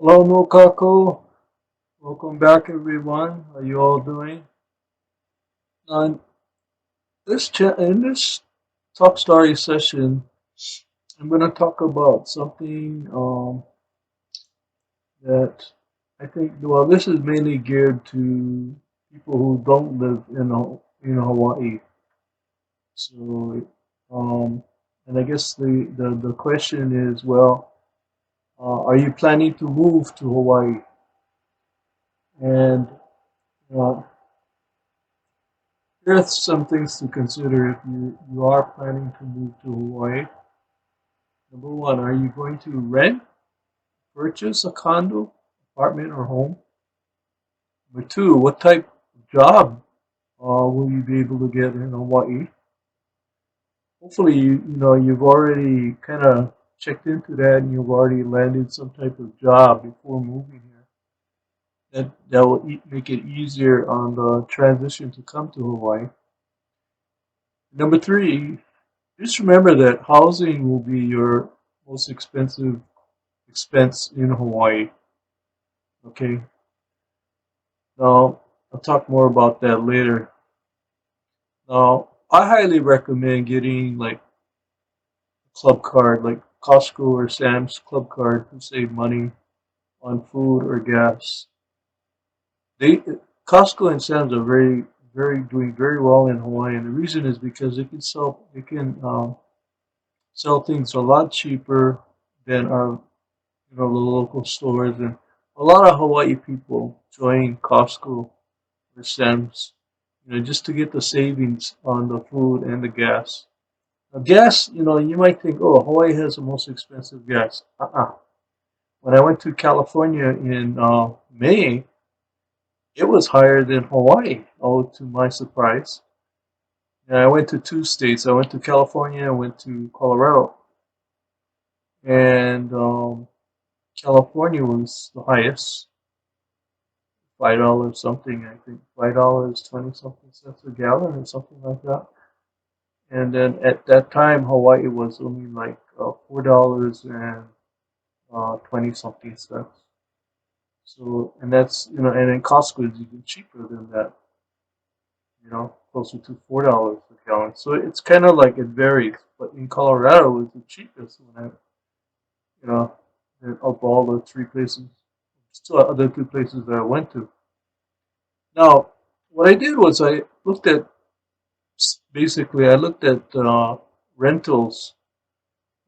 Hello, Mokako. Welcome back, everyone. How are you all doing? On in this Talk Story session, I'm going to talk about something that I think. Well, this is mainly geared to people who don't live in Hawaii. So, um, and I guess the question is, well, are you planning to move to Hawaii? And uh, Here are some things to consider if you are planning to move to Hawaii. Number one, are you going to rent, purchase a condo, apartment, or home? Number two, what type of job will you be able to get in Hawaii? Hopefully, you've already kind of checked into that and you've already landed some type of job before moving here. That will make it easier on the transition to come to Hawaii. Number three, just remember that housing will be your most expensive expense in Hawaii. Okay. Now, I'll talk more about that later. Now, I highly recommend getting like a club card, like Costco or Sam's club card to save money on food or gas. They Costco and Sam's are doing very well in Hawaii, and the reason is because they can sell things a lot cheaper than our the local stores, and a lot of Hawaii people join Costco or Sam's, just to get the savings on the food and the gas. Now, gas, you might think, oh, Hawaii has the most expensive gas. When I went to California in May, it was higher than Hawaii. Oh, to my surprise. And I went to two states. I went to California. I went to Colorado, and California was the highest. $5 something, I think. $5 20 something cents a gallon or something like that. And then at that time, Hawaii was only like $4 and 20 something cents. So, and that's, and then Costco is even cheaper than that, closer to $4 a gallon. So it's kind of like it varies. But in Colorado, it was the cheapest when you know, of all the three places, still other two places that I went to. Now, what I did was I looked at basically I looked at rentals.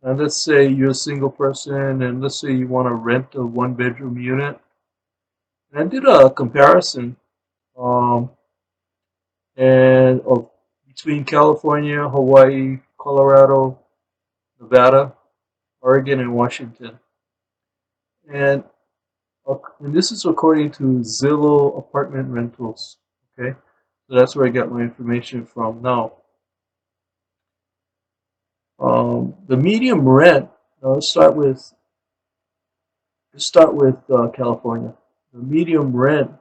And let's say you're a single person, and let's say you want to rent a one-bedroom unit. And I did a comparison, um, and of between California, Hawaii, Colorado, Nevada, Oregon, and Washington. And, and this is according to Zillow Apartment Rentals. Okay, so that's where I got my information from. Now, the medium rent. Now let's start with California. The medium rent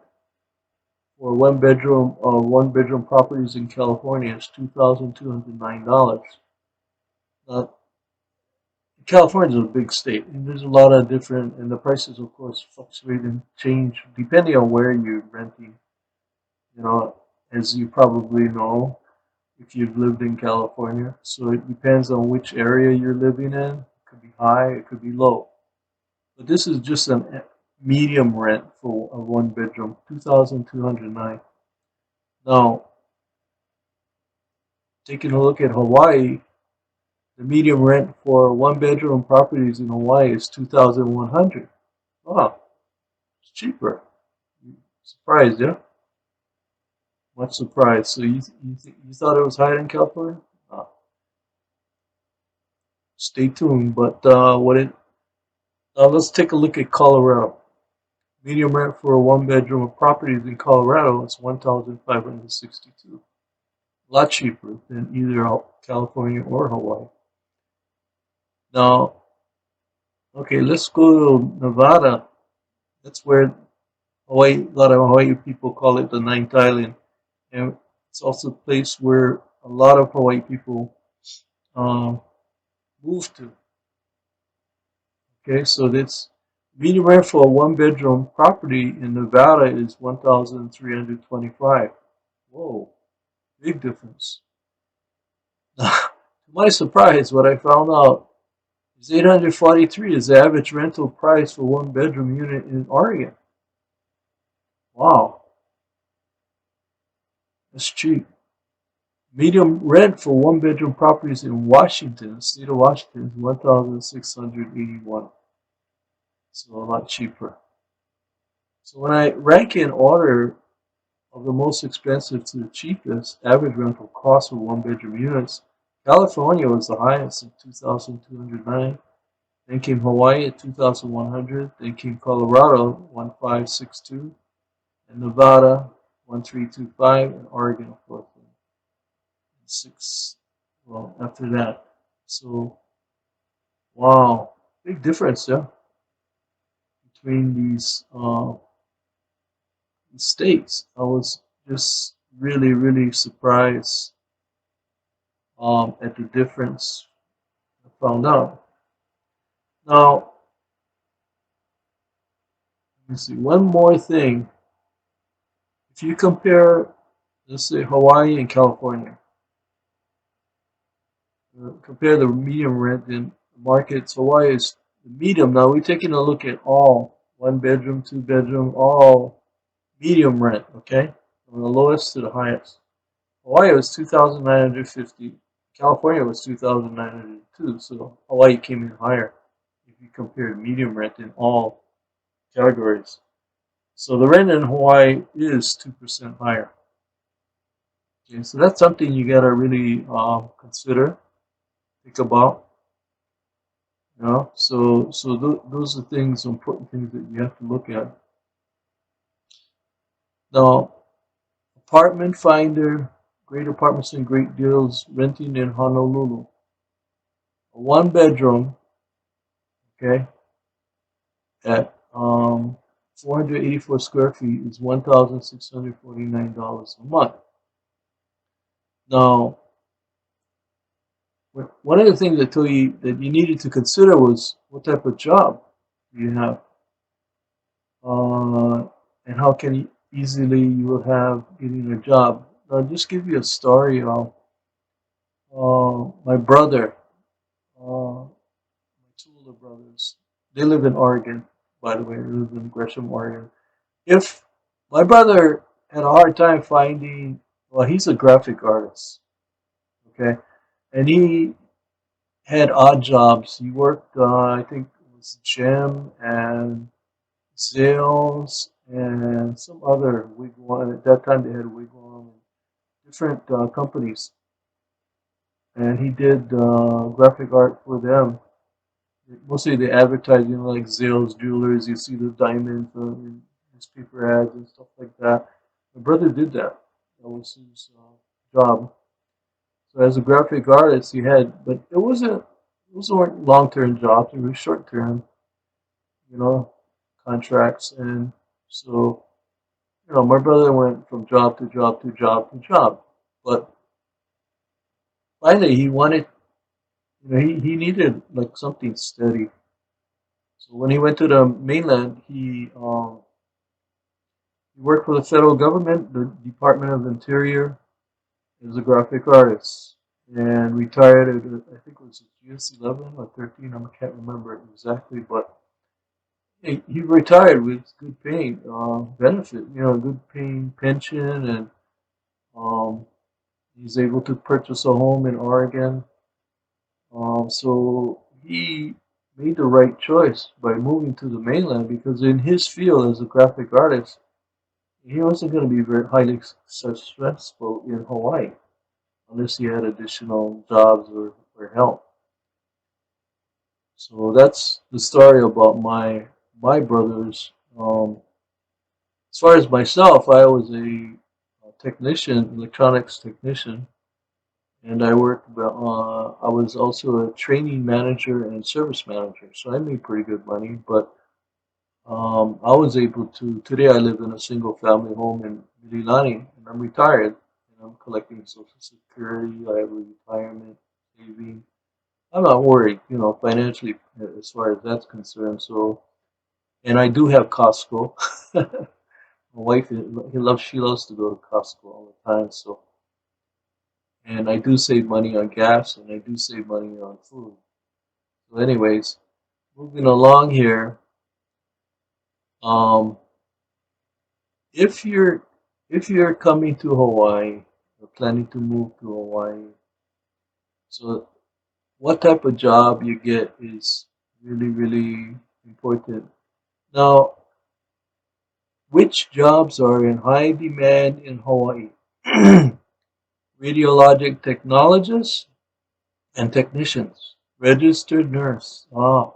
for one bedroom properties in California is $2,209. Now, California is a big state, and there's a lot of different, and the prices, of course, fluctuate and change depending on where you're renting. You know, as you probably know, if you've lived in California, so it depends on which area you're living in. It could be high, it could be low. But this is just a medium rent for a one bedroom, 2,209. Now, taking a look at Hawaii, the median rent for one bedroom properties in Hawaii is 2,100. Oh, it's cheaper. Surprised, yeah? Much surprised. So you thought it was higher in California? Uh, Stay tuned. But what it let's take a look at Colorado. Median rent for a one bedroom properties in Colorado is 1,562. A lot cheaper than either California or Hawaii. Now, okay, let's go to Nevada. That's where Hawaii, a lot of Hawaii people call it the ninth island, and it's also a place where a lot of Hawaii people um, move to. Okay, so Median rent for a one-bedroom property in Nevada is 1,325. Whoa, big difference. To my surprise, what I found out is 843 is the average rental price for one bedroom unit in Oregon. Wow, that's cheap. Median rent for one bedroom properties in Washington, the state of Washington, is 1,681. So a lot cheaper. So when I rank in order of the most expensive to the cheapest average rental cost for one bedroom units, California was the highest at 2,209. Then came Hawaii at 2,100. Then came Colorado 1,562, and Nevada 1,325, and Oregon of course six. Well, after that, so wow, big difference, yeah, between these states. I was just really surprised at the difference I found out. Now, let me see one more thing. If you compare, let's say Hawaii and California, compare the medium rent in the markets. Hawaii is the medium. Now we're taking a look at all one bedroom, two bedroom, all medium rent. Okay, from the lowest to the highest. Hawaii was 2,950. California was 2,902. So Hawaii came in higher if you compare medium rent in all categories. So the rent in Hawaii is 2% higher. Okay, so that's something you gotta really consider, think about. You know, those are things, important things that you have to look at. Now, apartment finder, great apartments and great deals, renting in Honolulu. A one bedroom, okay, at 484 square feet is $1,649 a month. Now, one of the things I told you that you needed to consider was what type of job you have, uh, and how can you easily you will have getting a job. I'll just give you a story of my brother, my two older brothers. They live in Oregon, by the way. They live in Gresham, Oregon. If my brother had a hard time finding, well, he's a graphic artist, okay, and he had odd jobs. He worked, I think it was Gem and Zales and some other wigwam. At that time, they had wigwam and different companies, and he did graphic art for them. Mostly the advertising, like Zales Jewelers. You see the diamonds in newspaper ads and stuff like that. My brother did that. That was his job. So as a graphic artist, he had, but it wasn't. Those weren't long-term jobs. It was short-term, you know, contracts. And so, my brother went from job to job to job to job. But finally, he wanted, he needed like something steady. So when he went to the mainland, he worked for the federal government, the Department of Interior, as a graphic artist, and retired at I think it was GS 11 or 13. I can't remember exactly, but he retired with good paying benefit, good paying pension, and um, he's able to purchase a home in Oregon. So he made the right choice by moving to the mainland because in his field as a graphic artist, he wasn't going to be very highly successful in Hawaii unless he had additional jobs or help. So that's the story about my brothers. As far as myself, I was a technician, electronics technician, and I worked. I was also a training manager and service manager, so I made pretty good money. But I was able to. Today, I live in a single family home in Mililani, and I'm retired, and I'm collecting Social Security. I have a retirement saving. I'm not worried, financially as far as that's concerned. So And I do have Costco. My wife, she loves to go to Costco all the time. So, and I do save money on gas, and I do save money on food. So, anyways, moving along here. Um, if you're if you're coming to Hawaii or planning to move to Hawaii, so what type of job you get is really, really important. Now, which jobs are in high demand in Hawaii? Radiologic technologists and technicians. Registered nurse. Ah,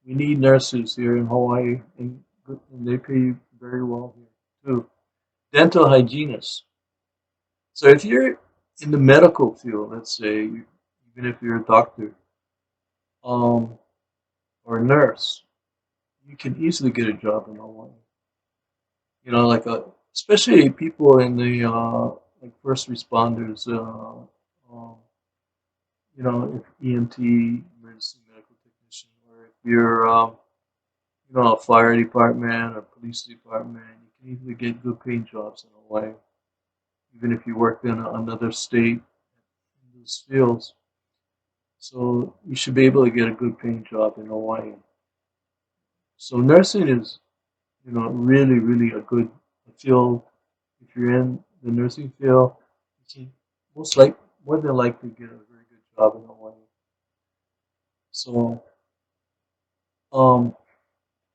we need nurses here in Hawaii, and they pay very well here too. Dental hygienists. So if you're in the medical field, let's say, even if you're a doctor um, or a nurse, you can easily get a job in Hawaii. You know, especially people in the like first responders. Um, you know, if EMT, emergency medical technician, or if you're you know, a fire department or police department, you can easily get good paying jobs in Hawaii, even if you work in another state in those fields. So you should be able to get a good paying job in Hawaii. So nursing is, you know, really, really a good field. If you're in the nursing field, you can more than likely get a very good job in Hawaii. So um,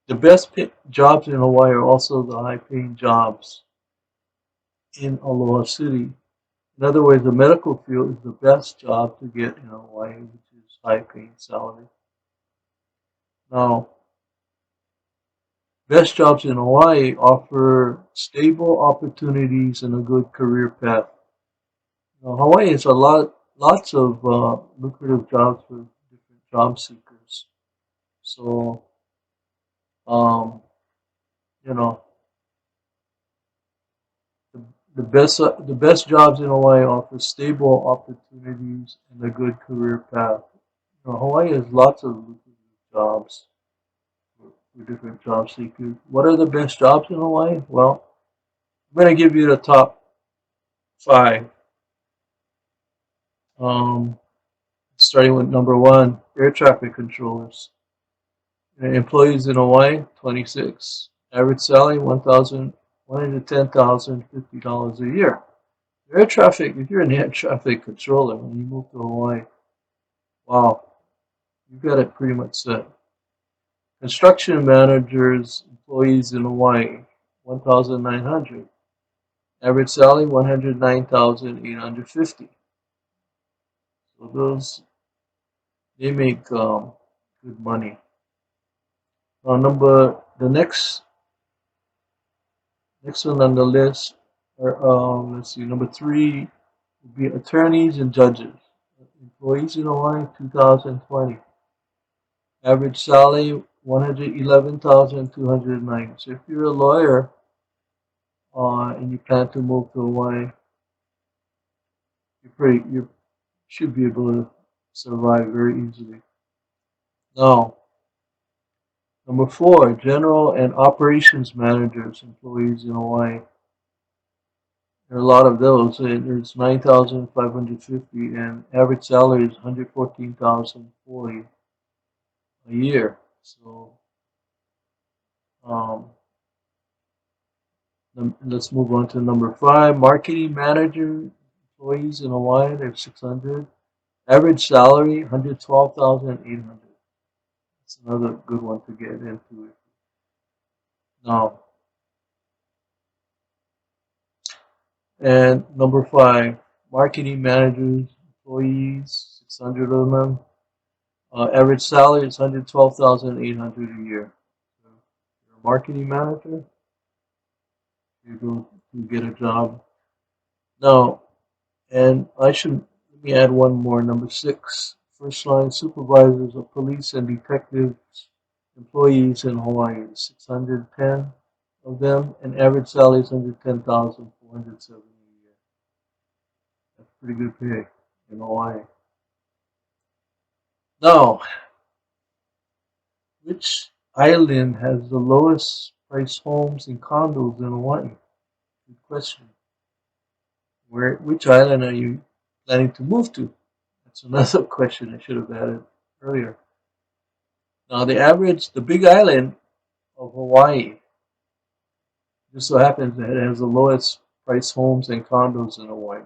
the jobs in Hawaii are also the high paying jobs in Aloha City. In other words, the medical field is the best job to get in Hawaii, which is high paying salary. Now, best jobs in Hawaii offer stable opportunities and a good career path. Now, Hawaii has lots of lucrative jobs for different job seekers. So, um, you know, the, the best jobs in Hawaii offer stable opportunities and a good career path. You know, Hawaii has lots of lucrative jobs for different job seekers. What are the best jobs in Hawaii? Well, I'm going to give you the top five. Um, Starting with number one, air traffic controllers. Employees in Hawaii, 26. Average salary, $110,050 a year. If you're an air traffic controller when you move to Hawaii, wow, you've got it pretty much set. Construction managers, employees in Hawaii, 1,900. Average salary, 109,850. So they make good money. The next one on the list, let's see, number three would be attorneys and judges. Employees in Hawaii, 2020. Average salary, 111,209. So if you're a lawyer and you plan to move to Hawaii, you should be able to survive very easily. Now, number four, general and operations managers, employees in Hawaii. There are a lot of those. There's 9,550, and average salary is 114,040 a year. So um, let's move on to number five. Marketing manager employees in Hawaii. There's 600. Average salary 112,800. That's another good one to get into. Now, and number five, marketing managers employees. 600 of them. Average salary is 112,800 a year. So if you're a marketing manager, you're going to get a job. Now, and let me add one more. Number six, first line supervisors of police and detectives employees in Hawaii. 610 of them, and average salary is 110,470 a year. That's pretty good pay in Hawaii. Now, which island has the lowest price homes and condos in Hawaii? Good question. Which island are you planning to move to? That's another question I should have added earlier. Now, the big island of Hawaii, just so happens that it has the lowest price homes and condos in Hawaii.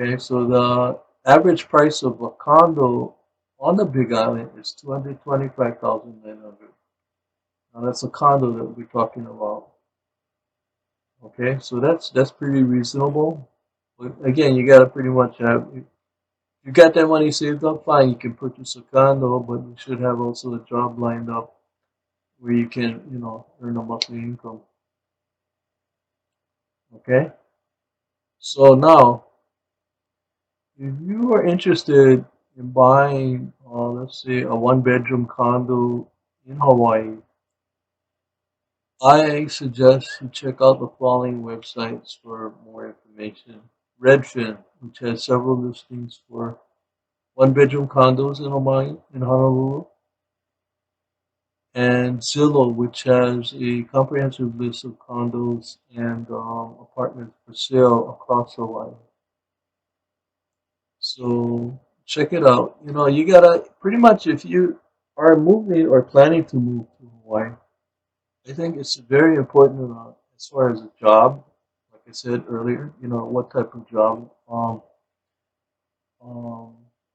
Okay, so the average price of a condo on the Big Island is 225,900. Now that's a condo that we're talking about. Okay, so that's pretty reasonable. But again, you gotta pretty much have if you got that money saved up, fine, you can purchase a condo, but you should have also a job lined up where you can, earn a monthly income. Okay, so now if you are interested in buying, let's say, a one-bedroom condo in Hawaii, I suggest you check out the following websites for more information. Redfin, which has several listings for one-bedroom condos in Hawaii, in Honolulu, and Zillow, which has a comprehensive list of condos and apartments for sale across Hawaii. So check it out. You gotta pretty much if you are moving or planning to move to Hawaii, I think it's very important as far as a job. Like I said earlier, what type of job um,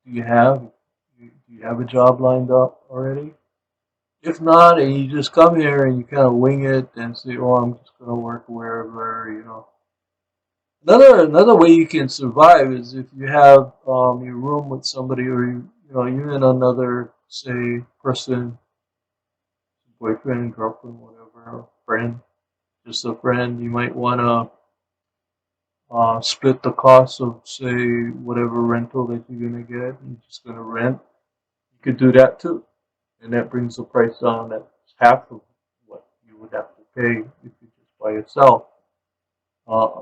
do you have? Do you have a job lined up already? If not, and you just come here and you kind of wing it and say, "Oh, I'm just gonna work wherever." Another way you can survive is if you have your room with somebody, or you and another say person, boyfriend, girlfriend, whatever, friend, just a friend. You might want to split the cost of say whatever rental that you're gonna get. You're just gonna rent. You could do that too, and that brings the price down. That's half of what you would have to pay if you just by yourself. Uh,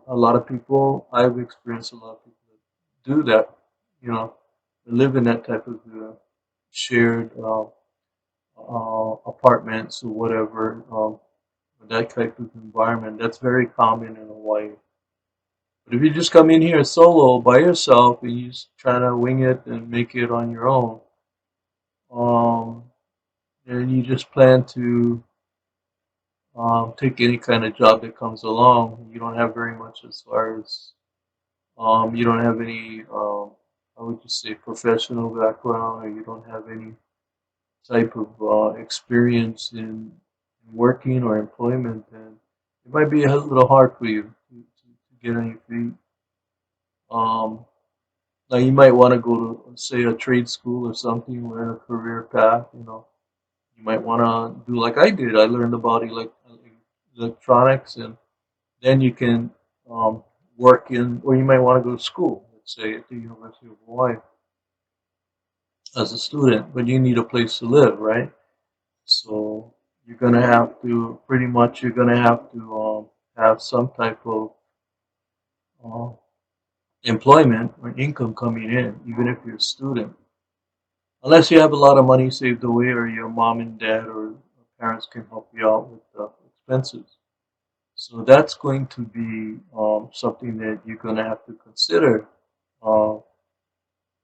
a lot of people, I've experienced a lot of people that do that, you know, live in that type of shared apartments or whatever, that type of environment. That's very common in Hawaii. But if you just come in here solo by yourself and you just try to wing it and make it on your own, um, and you just plan to take any kind of job that comes along, you don't have very much as far as you don't have any, I would just say, professional background, or you don't have any type of experience in working or employment, then it might be a little hard for you to get on your feet. Um, Now you might want to go to, say, a trade school or something, learn a career path. You might want to do like I did. I learned about electronics, and then you can work in, or you might want to go to school, let's say at the University of Hawaii as a student, but you need a place to live, right? So you're gonna have to have some type of uh, employment or income coming in, even if you're a student. Unless you have a lot of money saved away, or your mom and dad or parents can help you out with the expenses. So that's going to be something that you're going to have to consider uh,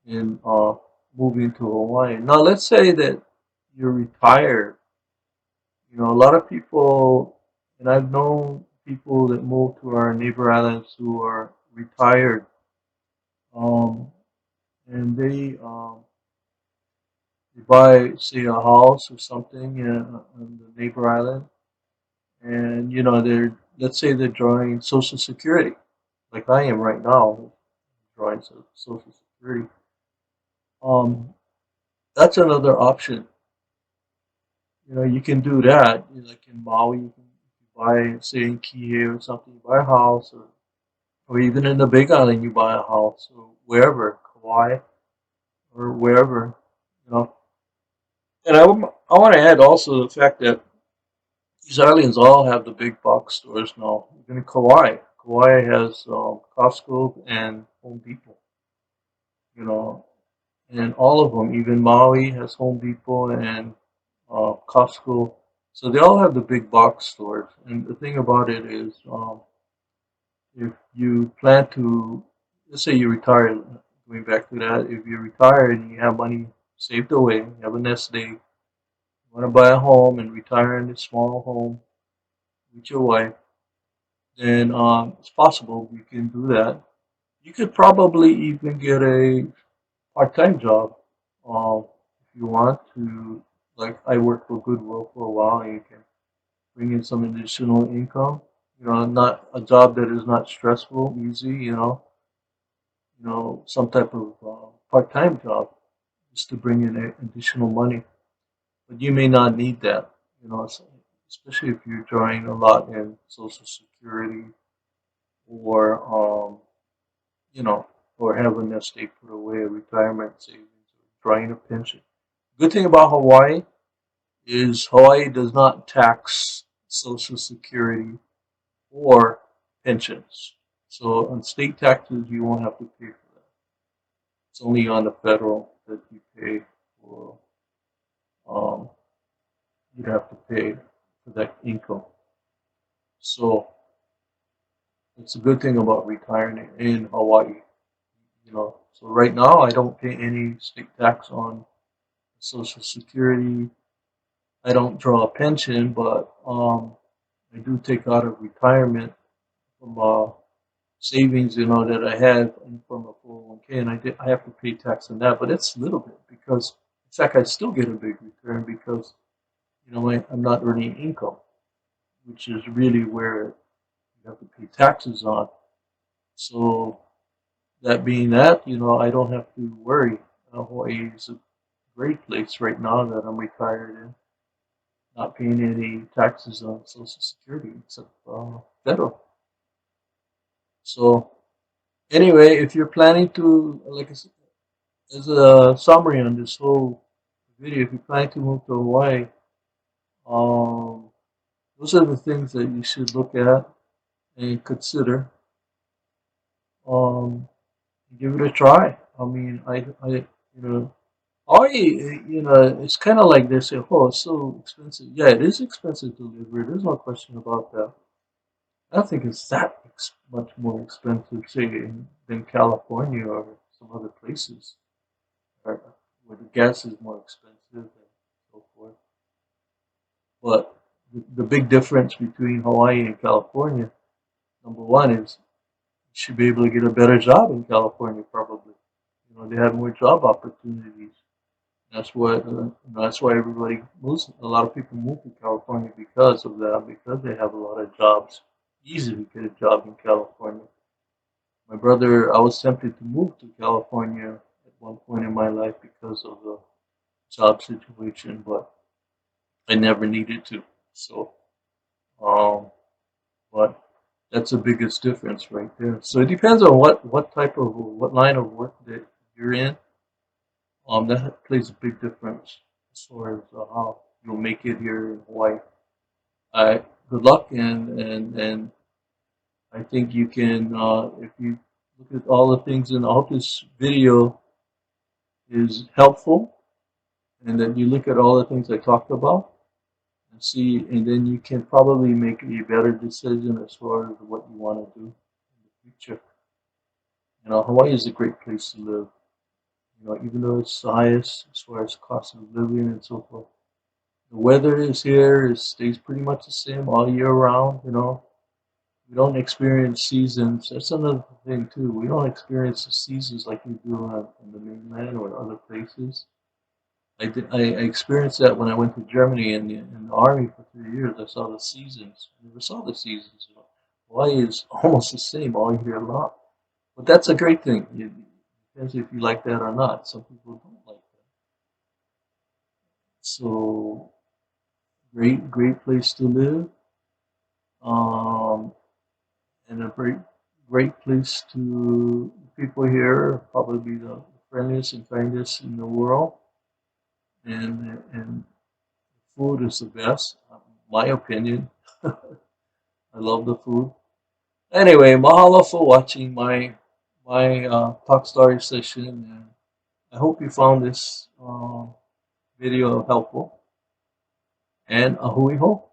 in moving to Hawaii. Now, let's say that you're retired. A lot of people, and I've known people that move to our neighbor islands who are retired, um, and they buy, say, a house or something on the neighbor island, and they're, let's say, they're drawing Social Security, like I am right now, drawing Social Security. Um, that's another option. You can do that. Like in Maui, you can buy, say, in Kihei or something, you buy a house, or even in the Big Island, you buy a house, or wherever, Kauai, or wherever. You know, and I want to add also the fact that these islands all have the big box stores now. Even Kauai. Kauai has Costco and Home Depot. You know, and all of them. Even Maui has Home Depot and Costco. So they all have the big box stores. And the thing about it is, if you plan to, let's say you retire, going back to that, if you retire and you have money saved away, you have a nest egg, you want to buy a home and retire in a small home with your wife, then it's possible you can do that. You could probably even get a part-time job if you want to. Like I worked for Goodwill for a while, and you can bring in some additional income. Not a job that is not stressful, easy. Some type of part-time job just to bring in additional money. But you may not need that. Especially if you're drawing a lot in Social Security or you know, or have a nest egg put away, a retirement savings, or drawing a pension. Good thing about Hawaii is Hawaii does not tax Social Security or pensions. So on state taxes, you won't have to pay for that. It's only on the federal that you pay for. Um, you'd have to pay for that income. So it's a good thing about retiring in Hawaii. So right now I don't pay any state tax on Social Security. I don't draw a pension, but I do take out of retirement from savings, that I have from a 401k, and I have to pay tax on that, but it's a little bit because, in fact, I still get a big return because I'm not earning income, which is really where you have to pay taxes on. So that being that, I don't have to worry. Hawaii is a great place right now that I'm retired in, not paying any taxes on Social Security except federal. So anyway, if you're planning to, like I said, as a summary on this whole video, if you're planning to move to Hawaii, um, those are the things that you should look at and consider. Um, Give it a try. I mean, Hawaii, it's kind of like they say, oh, it's so expensive. Yeah, it is expensive to live here. There's no question about that. I don't think it's that much more expensive, say, than California or some other places where the gas is more expensive and so forth. But the big difference between Hawaii and California, number one, is you should be able to get a better job in California, probably. They have more job opportunities. That's why everybody moves. A lot of people move to California because of that, because they have a lot of jobs. Easy to get a job in California. My brother, I was tempted to move to California at one point in my life because of the job situation, but I never needed to. So, um, but that's the biggest difference right there. So it depends on what line of work that you're in. That plays a big difference as far as how you'll make it here in Hawaii. Good luck, and I think you can if you look at all the things in. I hope this video is helpful, and that you look at all the things I talked about and see, and then you can probably make a better decision as far as what you want to do in the future. Hawaii is a great place to live. Even though it's the highest as far as cost of living and so forth. The weather is here, it stays pretty much the same all year round. We don't experience seasons. That's another thing too. We don't experience the seasons like we do on the mainland or other places. I experienced that when I went to Germany in the army for 3 years. I saw the seasons. I never saw the seasons. Hawaii is almost the same all year long. But that's a great thing. It depends if you like that or not. Some people don't like that. So great place to live. Um, and a great place to people here. Probably the friendliest and kindest in the world. And food is the best, my opinion. I love the food. Anyway, mahalo for watching my talk story session, and I hope you found this video helpful. and a hui hou.